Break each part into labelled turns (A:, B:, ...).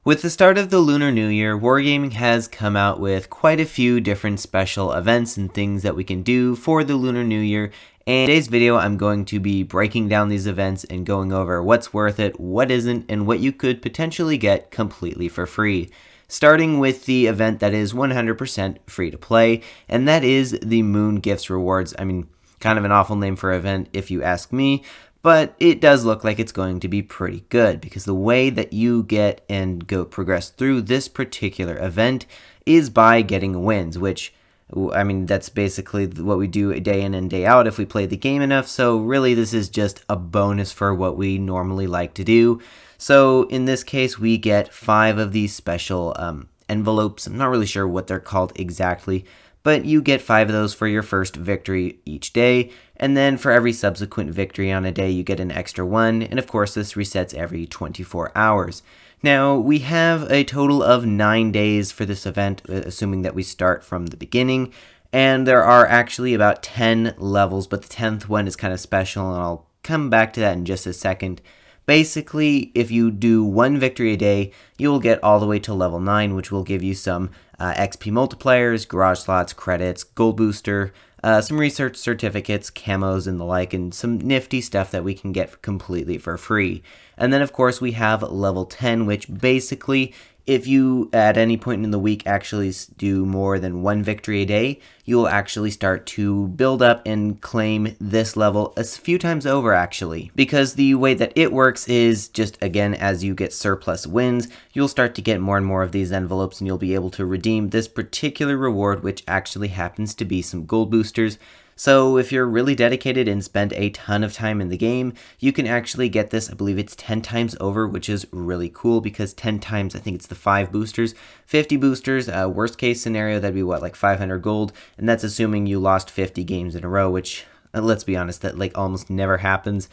A: With the start of the Lunar New Year, Wargaming has come out with quite a few different special events and things that we can do for the Lunar New Year. And in today's video, I'm going to be breaking down these events and going over what's worth it, what isn't, and what you could potentially get completely for free. Starting with the event that is 100% free to play, and that is the Moon Gifts Rewards. I mean, kind of an awful name for an event if you ask me. But it does look like it's going to be pretty good because the way that you get and go progress through this particular event is by getting wins, which, I mean, that's basically what we do day in and day out if we play the game enough. So really, this is just a bonus for what we normally like to do. So in this case, we get 5 of these special envelopes. I'm not really sure what they're called exactly, but you get 5 of those for your first victory each day, and then for every subsequent victory on a day, you get an extra one, and of course this resets every 24 hours. Now, we have a total of 9 days for this event, assuming that we start from the beginning, and there are actually about 10 levels, but the 10th one is kind of special, and I'll come back to that in just a second. Basically, if you do 1 victory a day, you will get all the way to level 9, which will give you some XP multipliers, garage slots, credits, gold booster, some research certificates, camos, and the like, and some nifty stuff that we can get completely for free. And then, of course, we have level 10, which basically, if you at any point in the week actually do more than 1 victory a day, you will actually start to build up and claim this level a few times over, actually. Because the way that it works is just, again, as you get surplus wins, you'll start to get more and more of these envelopes and you'll be able to redeem this particular reward, which actually happens to be some gold boosters. So if you're really dedicated and spend a ton of time in the game, you can actually get this, I believe it's 10 times over, which is really cool because 10 times, I think it's the 5 boosters, 50 boosters, worst case scenario, that'd be what, like 500 gold, and that's assuming you lost 50 games in a row, which, let's be honest, that like almost never happens.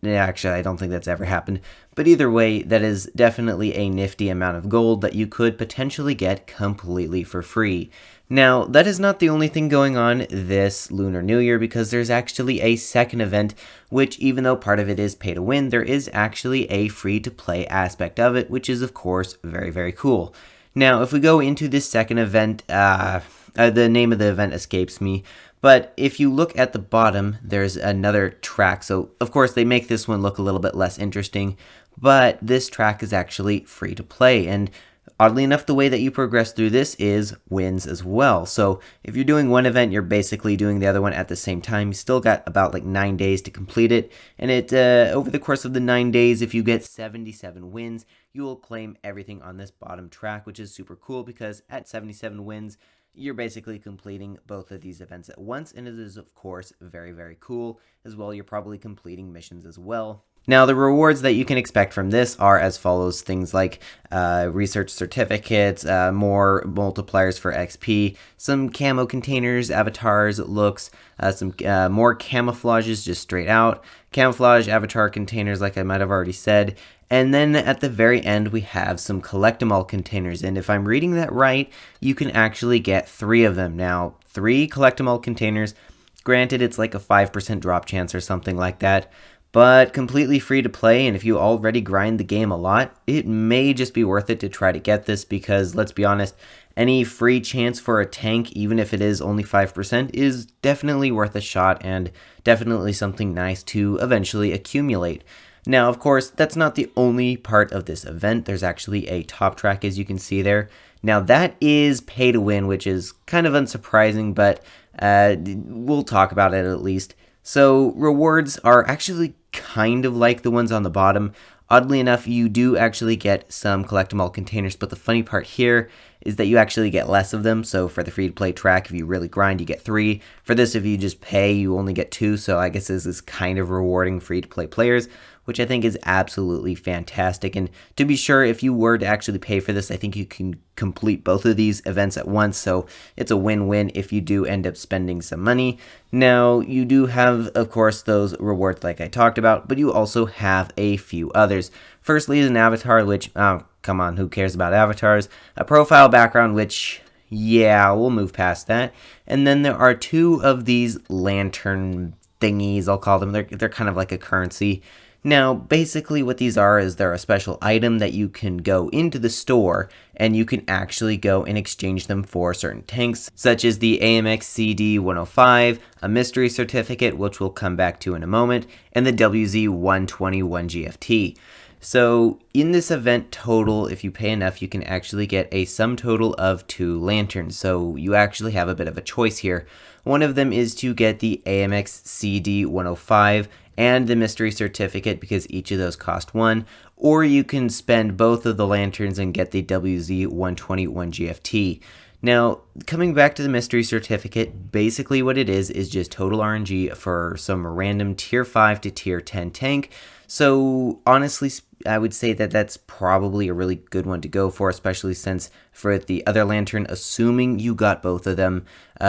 A: Actually, I don't think that's ever happened. But either way, that is definitely a nifty amount of gold that you could potentially get completely for free. Now, that is not the only thing going on this Lunar New Year because there's actually a second event, which even though part of it is pay to win, there is actually a free to play aspect of it, which is of course very, very cool. Now, if we go into this second event, the name of the event escapes me, but if you look at the bottom, there's another track. So, of course, they make this one look a little bit less interesting, but this track is actually free to play. And oddly enough, the way that you progress through this is wins as well. So if you're doing one event, you're basically doing the other one at the same time. You still got about like 9 days to complete it. And over the course of the 9 days, if you get 77 wins, you will claim everything on this bottom track, which is super cool because at 77 wins, you're basically completing both of these events at once, and it is, of course, very, very cool. As well, you're probably completing missions as well. Now, the rewards that you can expect from this are as follows. Things like research certificates, more multipliers for XP, some camo containers, avatars, looks, some more camouflages just straight out, camouflage avatar containers like I might have already said, and then at the very end we have some collect-em-all containers, and if I'm reading that right, you can actually get 3 of them. Now, 3 collect-em-all containers, granted it's like a 5% drop chance or something like that, but completely free to play, and if you already grind the game a lot, it may just be worth it to try to get this because, let's be honest, any free chance for a tank, even if it is only 5%, is definitely worth a shot and definitely something nice to eventually accumulate. Now, of course, that's not the only part of this event. There's actually a top track, as you can see there. Now, that is pay to win, which is kind of unsurprising, but we'll talk about it at least. So, rewards are actually kind of like the ones on the bottom. Oddly enough, you do actually get some collect-em-all containers, but the funny part here is that you actually get less of them. So for the free-to-play track, if you really grind, you get 3. For this, if you just pay, you only get 2. So I guess this is kind of rewarding free-to-play players, which I think is absolutely fantastic. And to be sure, if you were to actually pay for this, I think you can complete both of these events at once. So it's a win-win if you do end up spending some money. Now, you do have, of course, those rewards like I talked about, but you also have a few others. Firstly is an avatar, which, oh, come on, who cares about avatars? A profile background, which, yeah, we'll move past that. And then there are 2 of these lantern thingies, I'll call them. They're kind of like a currency. Now, basically what these are is they're a special item that you can go into the store and you can actually go and exchange them for certain tanks, such as the AMX CD 105, a mystery certificate, which we'll come back to in a moment, and the WZ 121 GFT. So in this event total, if you pay enough, you can actually get a sum total of 2 lanterns. So you actually have a bit of a choice here. One of them is to get the AMX CD 105 and the mystery certificate, because each of those cost 1, or you can spend both of the lanterns and get the WZ 121 GFT. Now, coming back to the mystery certificate, basically what it is just total RNG for some random tier 5 to tier 10 tank. So honestly, I would say that that's probably a really good one to go for, especially since for the other lantern, assuming you got both of them,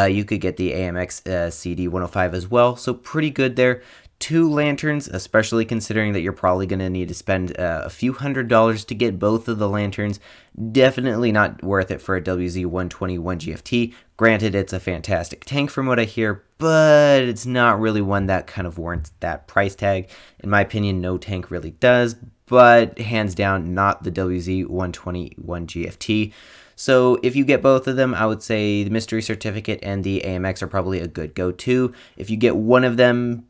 A: you could get the AMX CD 105 as well. So pretty good there. 2 lanterns, especially considering that you're probably going to need to spend a few $100s to get both of the lanterns. Definitely not worth it for a WZ 121 GFT. Granted, it's a fantastic tank from what I hear, but it's not really one that kind of warrants that price tag. In my opinion, no tank really does, but hands down, not the WZ 121 GFT. So if you get both of them, I would say the mystery certificate and the AMX are probably a good go-to. If you get one of them,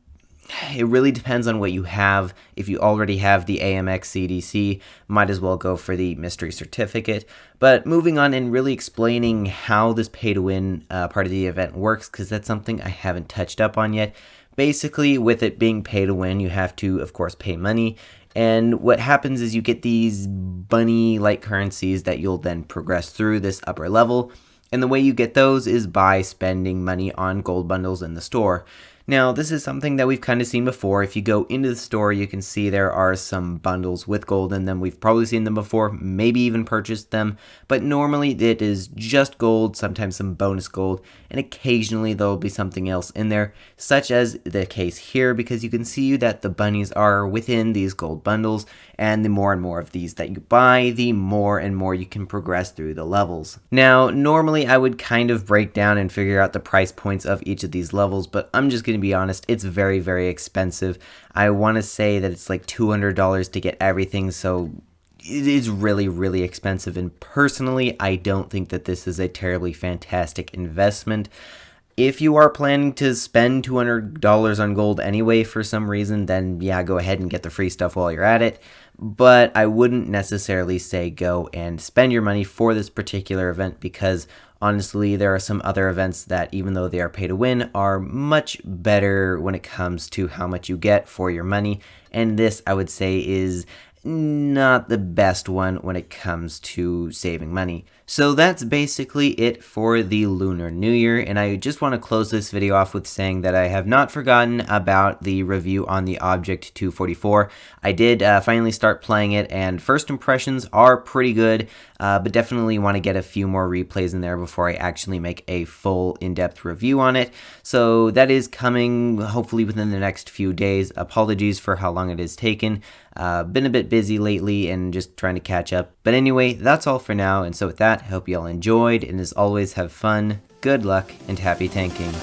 A: it really depends on what you have. If you already have the AMX CDC, might as well go for the mystery certificate. But moving on and really explaining how this pay-to-win part of the event works, because that's something I haven't touched up on yet. Basically, with it being pay-to-win, you have to, of course, pay money. And what happens is you get these bunny-like currencies that you'll then progress through this upper level. And the way you get those is by spending money on gold bundles in the store. Now, this is something that we've kind of seen before. If you go into the store, you can see there are some bundles with gold in them. We've probably seen them before, maybe even purchased them, but normally it is just gold, sometimes some bonus gold, and occasionally there'll be something else in there, such as the case here, because you can see that the bunnies are within these gold bundles, and the more and more of these that you buy, the more and more you can progress through the levels. Now, normally I would kind of break down and figure out the price points of each of these levels, but I'm just going to be honest, it's very, very expensive. I want to say that it's like $200 to get everything, so it is really, really expensive, and personally, I don't think that this is a terribly fantastic investment. If you are planning to spend $200 on gold anyway for some reason, then yeah, go ahead and get the free stuff while you're at it. But I wouldn't necessarily say go and spend your money for this particular event, because honestly, there are some other events that, even though they are pay to win, are much better when it comes to how much you get for your money. And this, I would say, is not the best one when it comes to saving money. So that's basically it for the Lunar New Year, and I just want to close this video off with saying that I have not forgotten about the review on the Object 244. I did finally start playing it, and first impressions are pretty good, but definitely want to get a few more replays in there before I actually make a full in-depth review on it. So that is coming hopefully within the next few days. Apologies for how long it has taken. Been a bit busy lately and just trying to catch up. But anyway, that's all for now, and so with that, I hope you all enjoyed, and as always, have fun, good luck, and happy tanking.